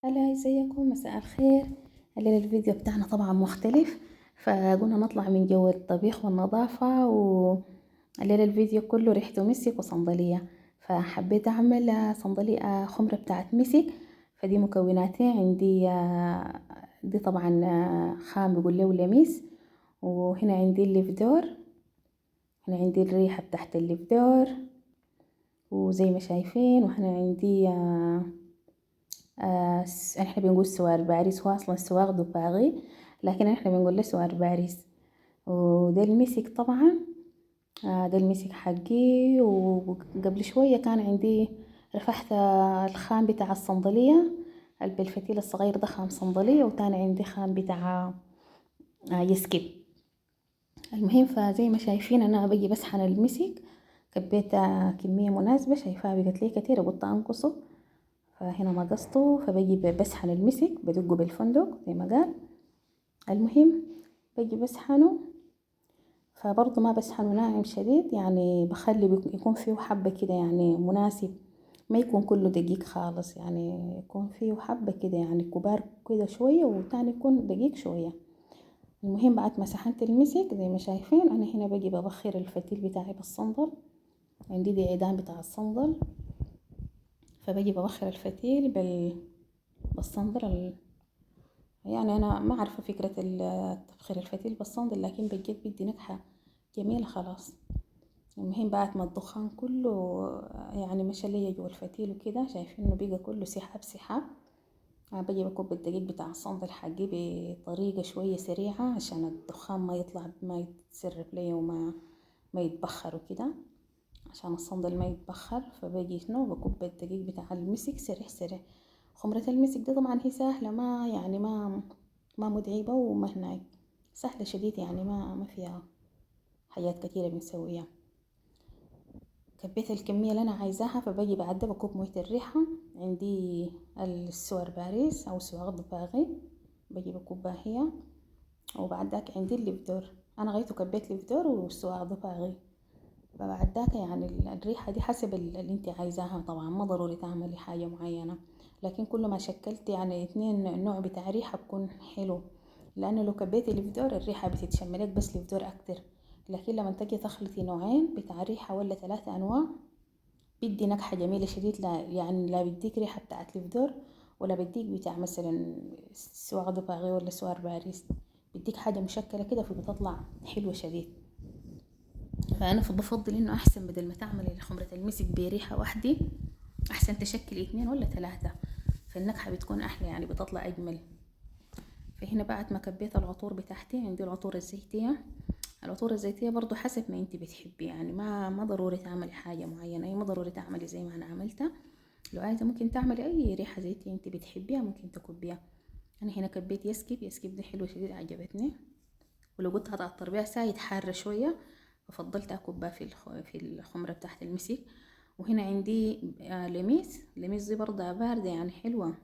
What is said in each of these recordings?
هلا، ازيكم؟ مساء الخير. الليلة الفيديو بتاعنا طبعا مختلف، فقلنا نطلع من جو الطبيخ والنظافة، والليلة الفيديو كله ريحته مسك وصندلية. فحبيت اعمل صندلية خمرة بتاعت مسك. فدي مكوناتي عندي. دي طبعا خام بيقول له لميس، وهنا عندي الليفدور، هنا عندي الريحة بتاعت الليفدور وزي ما شايفين. وهنا عندي احنا بنقول سوار باريس، هو اصلا سواق دباغي لكن احنا بنقول له سوار باريس. وده المسك طبعا. ده المسك حقي. وقبل شوية كان عندي رفحت الخام بتاع الصندلية، بالفتيل الصغير ده خام صندلية، وتاني عندي خام بتاع يسكب. المهم فزي ما شايفين انا بجي بسحن المسك. كبيت كمية مناسبة، شايفاها بقت لي كتير، قلت انقصه. فهنا نقصته، فبجي بسحن المسك بدقه بالفندق زي ما قال. المهم بجي بسحنه، فبرضه ما بسحنه ناعم شديد، يعني بخلي يكون فيه حبة كده يعني مناسب، ما يكون كله دقيق خالص، يعني يكون فيه حبة كده يعني كبار كده شوية، وتاني يكون دقيق شوية. المهم بعد ما سحنت المسك زي ما شايفين، انا هنا بجي ببخر الفتيل بتاعي بالصندل. عندي دي عيدان بتاع الصندل، فبجي ببخر الفتيل بالصندل. يعني انا ما عارفه فكره تبخير الفتيل بالصندل، لكن بجد بدي نكهه جميله خلاص. المهم بعد ما الدخان كله يعني مشى ليا جوا الفتيل وكده، شايفين انه بقى كله سحاب سحاب. أنا بجي بكب الدقيق بتاع الصندل حقي بطريقه شويه سريعه عشان الدخان ما يطلع، ما يتسرب ليا ما يتبخر وكده، عشان الصندل ما يتبخر. فباجي شنو بكب الدقيق بتاع المسك سريع سريع. خمرة المسك دي طبعا هي سهلة، ما يعني ما متعبة، وما هناي سهلة شديد، يعني ما فيها حاجات كتيرة بنسويها. كبيت الكمية اللي أنا عايزاها، فباجي بعد بكب موية الريحة. عندي السوار باريس أو سوار دباغي، باجي بكبها هي. وبعد ذاك عندي الليفدور، أنا غيته كبيت ليفدور وسوار دباغي. فبعد ذاك يعني الريحة دي حسب اللي انت عايزاها، طبعا ما ضروري تعملي حاجة معينة، لكن كل ما شكلت يعني اتنين نوع بتاع ريحة بكون حلو. لأنه لو كبيتي الفدور الريحة بتتشملك بس الفدور أكتر، لكن لما تجي تخلطي نوعين بتاع ريحة ولا 3 أنواع بدي نكهة جميلة شديد. لا يعني لا بديك ريحة بتاعت الفدور، ولا بديك بتاع مثلا سوار دباغي ولا سوار باريس، بديك حاجة مشكلة كده فبتطلع حلوة شديد. فانا بفضل انه احسن بدل ما تعملي خمرة المسك بريحة واحدة، احسن تشكلي 2 ولا 3، فالنكهة بتكون احلى، يعني بتطلع اجمل. فهنا بعد ما كبيت العطور بتاعتي، عندي العطور الزيتية. العطور الزيتية برضو حسب ما انت بتحبي، يعني ما ضروري تعملي حاجة معينة، اي ما ضروري تعملي زي ما انا عملتها. لو عايزة ممكن تعملي اي ريحة زيتية انت بتحبيها ممكن تكبيها. انا هنا كبيت يسكب، يسكب دي حلوة شديد عجبتني. ولو قلت هتعطر بيها ساعة حارة شوية، ففضلت اكبها في الخمرة تحت المسك. وهنا عندي لميس، لميس دي برضه باردة يعني حلوة.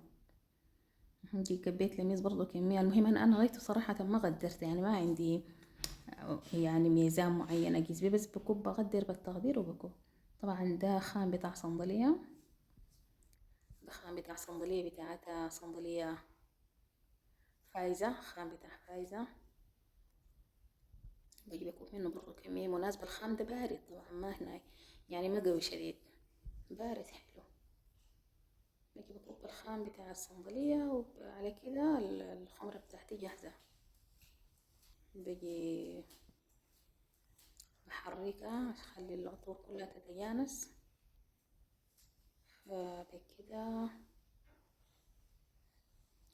دي كبيت لميس برضه كمية. المهم انا غايته صراحة ما قدرت، يعني ما عندي يعني ميزان معين اقيس بيه، بس بكب بقدر بالتقدير وبكب. طبعا ده خام بتاع صندلية، ده خام بتاع صندلية بتاعتها صندلية فايزة، خام بتاع فايزة. بجيب اكب منه برضه كمية مناسبة. الخام ده بارد طبعا، ما هنا يعني ما قوي شديد، بارد حلو. باجي بكب الخام بتاع الصندلية، وعلى كده الخمرة بتاعتي جاهزة. باجي بحركها اخلي العطور كلها تتجانس. فبكده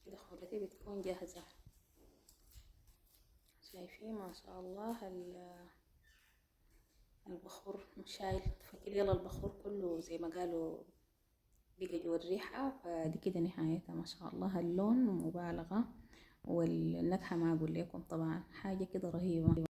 كده خمرتي بتكون جاهزة. شايفين ما شاء الله البخور شايل فكل يلا البخور كله زي ما قالوا بقى جوا الريحة. فدي كده نهايتها ما شاء الله، اللون مبالغة، والنكهة ما أقول لكم طبعا حاجة كده رهيبة.